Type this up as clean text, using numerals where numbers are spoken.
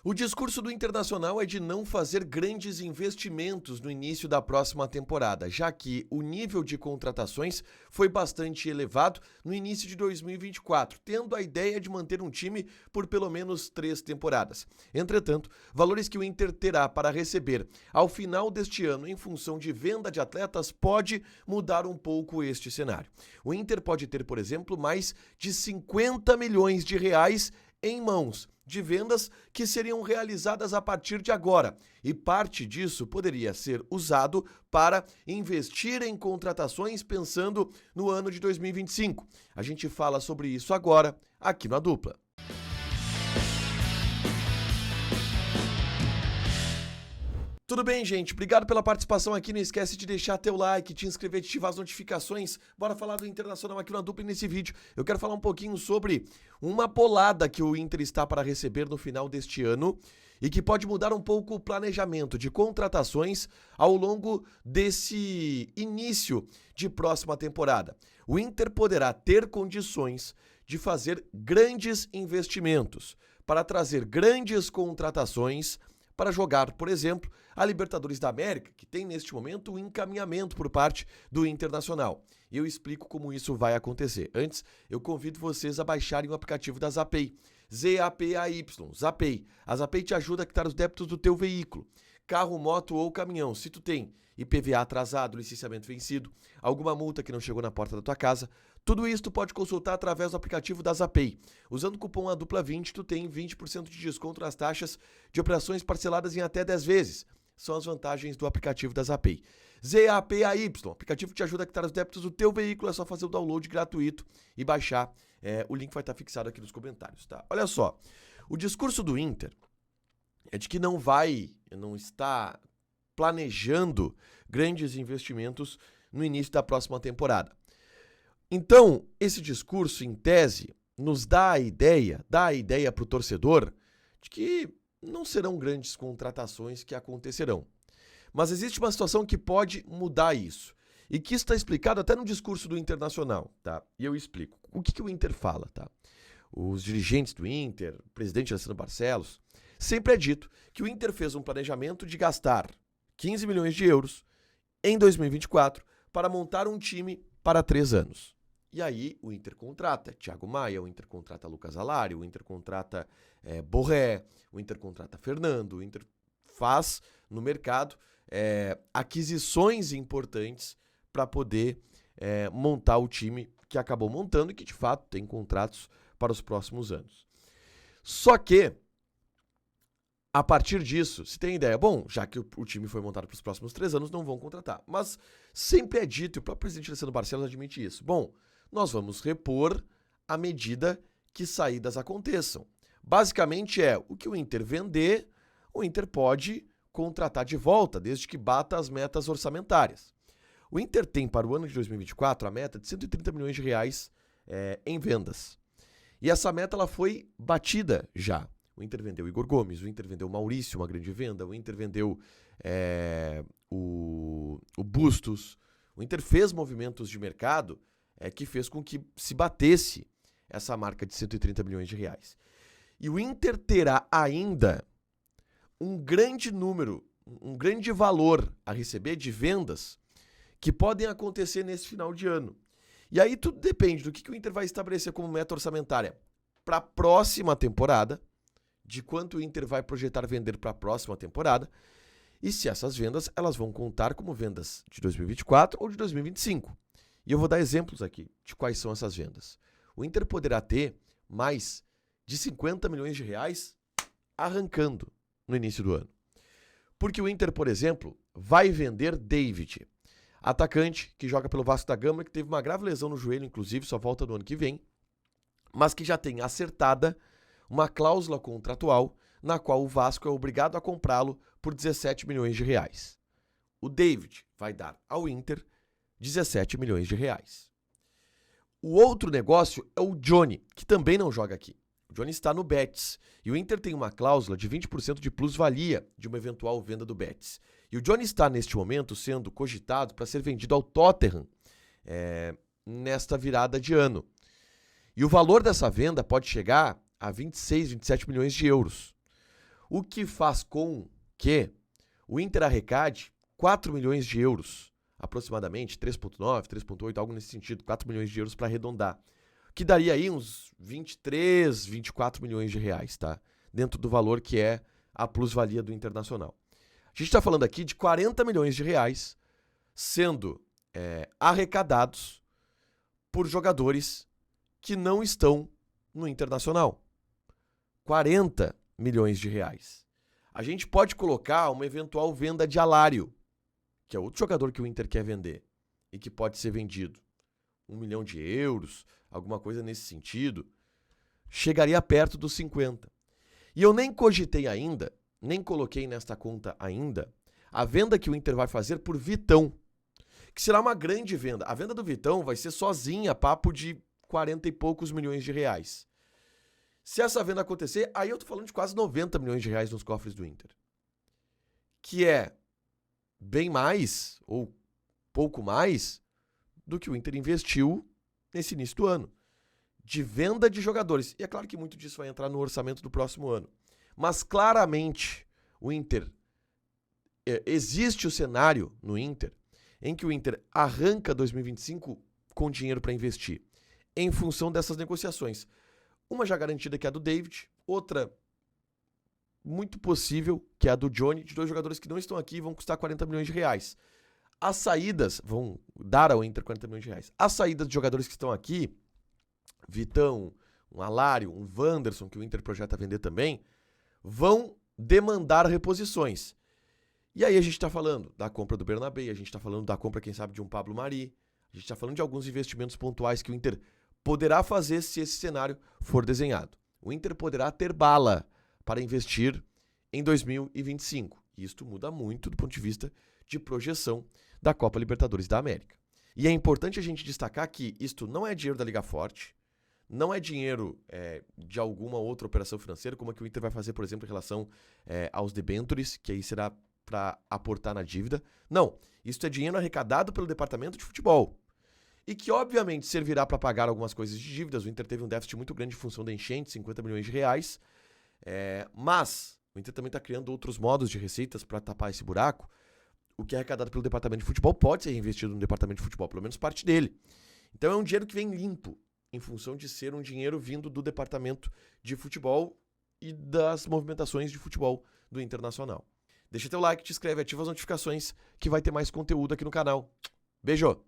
O discurso do Internacional é de não fazer grandes investimentos no início da próxima temporada, já que o nível de contratações foi bastante elevado no início de 2024, tendo a ideia de manter um time por pelo menos 3 temporadas. Entretanto, valores que o Inter terá para receber ao final deste ano em função de venda de atletas pode mudar um pouco este cenário. O Inter pode ter, por exemplo, mais de 50 milhões de reais em mãos de vendas que seriam realizadas a partir de agora, e parte disso poderia ser usado para investir em contratações pensando no ano de 2025. A gente fala sobre isso agora, aqui no A Dupla. Tudo bem, gente? Obrigado pela participação aqui. Não esquece de deixar teu like, te inscrever, de ativar as notificações. Bora falar do Internacional aqui no A Dupla. E nesse vídeo eu quero falar um pouquinho sobre uma bolada que o Inter está para receber no final deste ano e que pode mudar um pouco o planejamento de contratações ao longo desse início de próxima temporada. O Inter poderá ter condições de fazer grandes investimentos para trazer grandes contratações para jogar, por exemplo, a Libertadores da América, que tem neste momento um encaminhamento por parte do Internacional. E eu explico como isso vai acontecer. Antes, eu convido vocês a baixarem o aplicativo da Zapay. ZAPAY, Zapay. A Zapay te ajuda a quitar os débitos do teu veículo, carro, moto ou caminhão. Se tu tem IPVA atrasado, licenciamento vencido, alguma multa que não chegou na porta da tua casa, tudo isso tu pode consultar através do aplicativo da Zapay. Usando o cupom ADUPLA20, tu tem 20% de desconto nas taxas de operações parceladas em até 10 vezes. São as vantagens do aplicativo da Zapay. ZAPAY, o aplicativo que te ajuda a quitar os débitos do teu veículo, é só fazer o download gratuito e baixar. O link vai estar fixado aqui nos comentários, tá? Olha só, o discurso do Inter é de que não está planejando grandes investimentos no início da próxima temporada. Então, esse discurso, em tese, nos dá a ideia para o torcedor de que não serão grandes contratações que acontecerão. Mas existe uma situação que pode mudar isso. E que está explicado até no discurso do Internacional, tá? E eu explico. O que o Inter fala, tá? Os dirigentes do Inter, o presidente Alessandro Barcelos, sempre é dito que o Inter fez um planejamento de gastar 15 milhões de euros em 2024 para montar um time para 3 anos. E aí o Inter contrata Thiago Maia, o Inter contrata Lucas Alari, o Inter contrata Borré, o Inter contrata Fernando, o Inter faz no mercado aquisições importantes para poder montar o time que acabou montando e que de fato tem contratos para os próximos anos. Só que, a partir disso, se tem ideia, bom, já que o time foi montado para os próximos 3 anos, não vão contratar. Mas sempre é dito, e o próprio presidente Alessandro Barcelos admite isso, bom, nós vamos repor à medida que saídas aconteçam. Basicamente o que o Inter vender, o Inter pode contratar de volta, desde que bata as metas orçamentárias. O Inter tem para o ano de 2024 a meta de 130 milhões de reais em vendas. E essa meta ela foi batida já. O Inter vendeu Igor Gomes, o Inter vendeu Maurício, uma grande venda, o Inter vendeu o Bustos. O Inter fez movimentos de mercado que fez com que se batesse essa marca de 130 milhões de reais. E o Inter terá ainda um grande número, um grande valor a receber de vendas que podem acontecer nesse final de ano. E aí tudo depende do que o Inter vai estabelecer como meta orçamentária para a próxima temporada, de quanto o Inter vai projetar vender para a próxima temporada, e se essas vendas elas vão contar como vendas de 2024 ou de 2025. E eu vou dar exemplos aqui de quais são essas vendas. O Inter poderá ter mais de 50 milhões de reais arrancando no início do ano. Porque o Inter, por exemplo, vai vender David, atacante que joga pelo Vasco da Gama, que teve uma grave lesão no joelho, inclusive, só volta no ano que vem, mas que já tem acertada uma cláusula contratual na qual o Vasco é obrigado a comprá-lo por 17 milhões de reais. O David vai dar ao Inter 17 milhões de reais. O outro negócio é o Johnny, que também não joga aqui. O Johnny está no Betis e o Inter tem uma cláusula de 20% de plusvalia de uma eventual venda do Betis. E o Johnny está, neste momento, sendo cogitado para ser vendido ao Tottenham nesta virada de ano. E o valor dessa venda pode chegar a 26, 27 milhões de euros. O que faz com que o Inter arrecade 4 milhões de euros, aproximadamente 3,9, 3,8, algo nesse sentido, 4 milhões de euros para arredondar, que daria aí uns 23, 24 milhões de reais, tá? Dentro do valor que é a plusvalia do Internacional. A gente está falando aqui de 40 milhões de reais sendo arrecadados por jogadores que não estão no Internacional. 40 milhões de reais. A gente pode colocar uma eventual venda de Alário, que é outro jogador que o Inter quer vender e que pode ser vendido. 1 milhão de euros, alguma coisa nesse sentido, chegaria perto dos 50. E eu nem cogitei ainda, nem coloquei nesta conta ainda, a venda que o Inter vai fazer por Vitão, que será uma grande venda. A venda do Vitão vai ser sozinha, papo de 40 e poucos milhões de reais. Se essa venda acontecer, aí eu tô falando de quase 90 milhões de reais nos cofres do Inter. Que é bem mais, ou pouco mais, do que o Inter investiu nesse início do ano. De venda de jogadores. E é claro que muito disso vai entrar no orçamento do próximo ano. Mas claramente, o Inter... existe o cenário no Inter em que o Inter arranca 2025 com dinheiro para investir. Em função dessas negociações. Uma já garantida, que é a do David. Outra, muito possível, que é a do Johnny. De dois jogadores que não estão aqui e vão custar 40 milhões de reais. As saídas vão dar ao Inter 40 milhões de reais. As saídas de jogadores que estão aqui, Vitão, um Alário, um Wanderson, que o Inter projeta vender também, vão demandar reposições. E aí a gente está falando da compra do Bernabé, a gente está falando da compra, quem sabe, de um Pablo Mari, a gente está falando de alguns investimentos pontuais que o Inter poderá fazer se esse cenário for desenhado. O Inter poderá ter bala para investir em 2025. E isto muda muito do ponto de vista de projeção da Copa Libertadores da América. E é importante a gente destacar que isto não é dinheiro da Liga Forte, não é dinheiro de alguma outra operação financeira, como a que o Inter vai fazer, por exemplo, em relação aos debêntures, que aí será para aportar na dívida. Não, isso é dinheiro arrecadado pelo departamento de futebol. E que, obviamente, servirá para pagar algumas coisas de dívidas. O Inter teve um déficit muito grande em função da enchente, 50 milhões de reais. Mas o Inter também está criando outros modos de receitas para tapar esse buraco. O que é arrecadado pelo departamento de futebol pode ser reinvestido no departamento de futebol, pelo menos parte dele. Então é um dinheiro que vem limpo, em função de ser um dinheiro vindo do departamento de futebol e das movimentações de futebol do Internacional. Deixa teu like, te inscreve, ativa as notificações que vai ter mais conteúdo aqui no canal. Beijo!